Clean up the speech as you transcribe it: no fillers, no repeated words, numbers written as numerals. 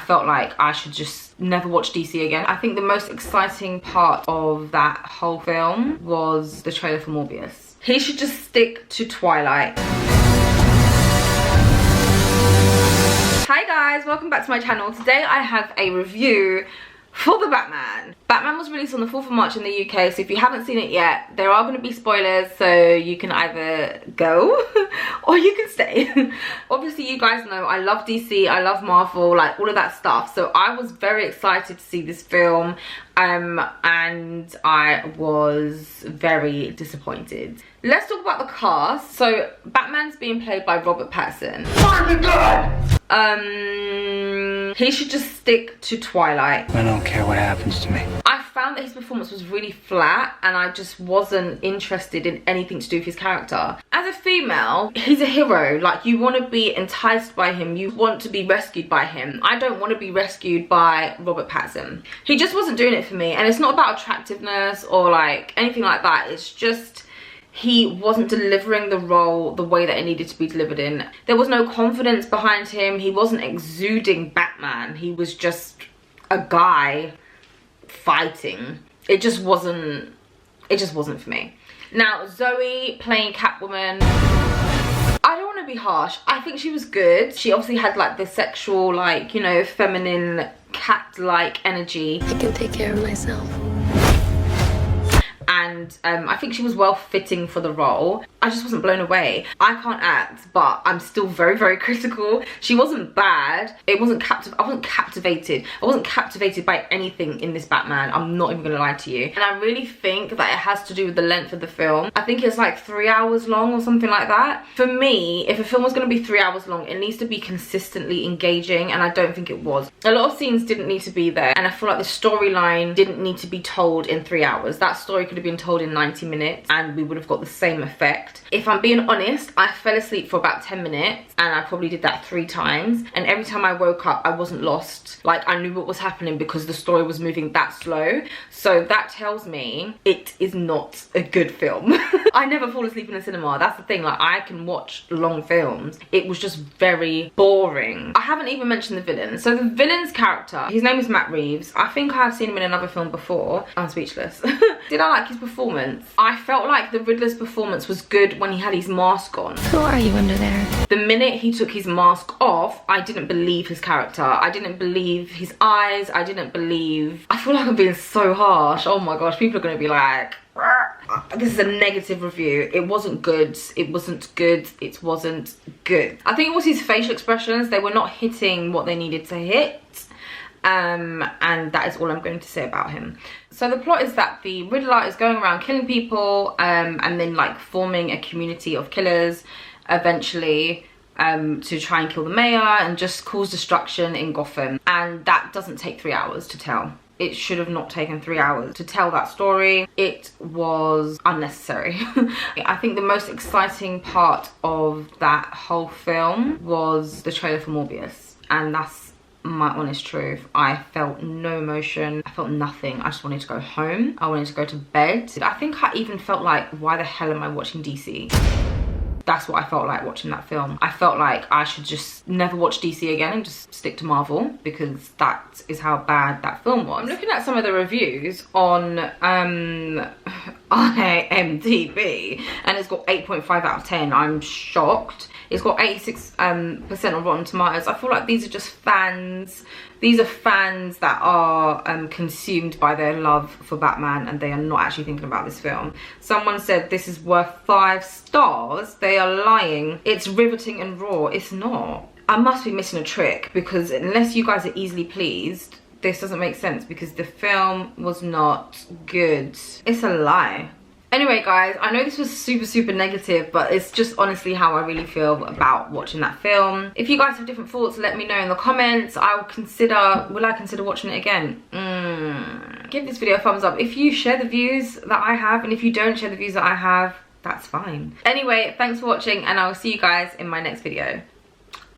felt like I should just never watch DC again. I think the most exciting part of that whole film was the trailer for Morbius. He should just stick to Twilight. Hi guys, welcome back to my channel. Today I have a review for the Batman. Batman was released on the 4th of March in the UK, so if you haven't seen it yet, there are going to be spoilers, so you can either go or you can stay. Obviously, you guys know I love DC, I love Marvel, like all of that stuff, so I was very excited to see this film, and I was very disappointed. Let's talk about the cast. So Batman's being played by Robert Pattinson. Find the gun! He should just stick to Twilight. I don't care what happens to me. I found that his performance was really flat and I just wasn't interested in anything to do with his character. As a female, he's a hero. Like, you want to be enticed by him, you want to be rescued by him. I don't want to be rescued by Robert Pattinson. He just wasn't doing it for me, and it's not about attractiveness or like anything like that. It's just he wasn't delivering the role the way that it needed to be delivered in. There was no confidence behind him. He wasn't exuding Batman. He was just a guy fighting. It just wasn't for me. Now, Zoe playing Catwoman, I don't want to be harsh. I think she was good. She obviously had like the sexual, like, you know, feminine cat-like energy. I can take care of myself. And I think she was well fitting for the role. I just wasn't blown away. I can't act, but I'm still very, very critical. She wasn't bad. I wasn't captivated. I wasn't captivated by anything in this Batman. I'm not even gonna lie to you. And I really think that it has to do with the length of the film. I think it's like 3 hours long or something like that. For me, if a film was gonna be 3 hours long, it needs to be consistently engaging, and I don't think it was. A lot of scenes didn't need to be there, and I feel like the storyline didn't need to be told in 3 hours. That story could have been told in 90 minutes and we would have got the same effect. If I'm being honest, I fell asleep for about 10 minutes and I probably did that 3 times, and every time I woke up I wasn't lost. Like, I knew what was happening because the story was moving that slow. So that tells me it is not a good film. I never fall asleep in a cinema. That's the thing. Like, I can watch long films. It was just very boring. I haven't even mentioned the villain. So the villain's character, his name is Matt Reeves. I think I have seen him in another film before. I'm speechless. Did I like his performance? I felt like the Riddler's performance was good when he had his mask on. Who are you under there? The minute he took his mask off, I didn't believe his character. I didn't believe his eyes. I didn't believe... I feel like I'm being so harsh. Oh my gosh, people are gonna be like... This is a negative review. It wasn't good. It wasn't good. It wasn't good. I think it was his facial expressions. They were not hitting what they needed to hit. And that is all I'm going to say about him. So the plot is that the Riddler is going around killing people, and then like forming a community of killers eventually, to try and kill the mayor and just cause destruction in Gotham. And that doesn't take 3 hours to tell. It should have not taken 3 hours to tell that story. It was unnecessary. I think the most exciting part of that whole film was the trailer for Morbius, and that's my honest truth. I felt no emotion. I felt nothing. I just wanted to go home. I wanted to go to bed. I think I even felt like, why the hell am I watching DC? That's what I felt like watching that film. I felt like I should just never watch DC again and just stick to Marvel, because that is how bad that film was. I'm looking at some of the reviews on IMDb, and it's got 8.5 out of 10. I'm shocked. It's got 86% on Rotten Tomatoes. I feel like these are just fans. These are fans that are consumed by their love for Batman, and they are not actually thinking about this film. Someone said this is worth 5 stars. They are lying. It's riveting and raw. It's not. I must be missing a trick, because unless you guys are easily pleased, this doesn't make sense, because the film was not good. It's a lie. Anyway guys, I know this was super negative, but it's just honestly how I really feel about watching that film. If you guys have different thoughts, let me know in the comments. Will I consider watching it again? Give this video a thumbs up if you share the views that I have, and if you don't share the views that I have, that's fine. Anyway, thanks for watching, and I will see you guys in my next video.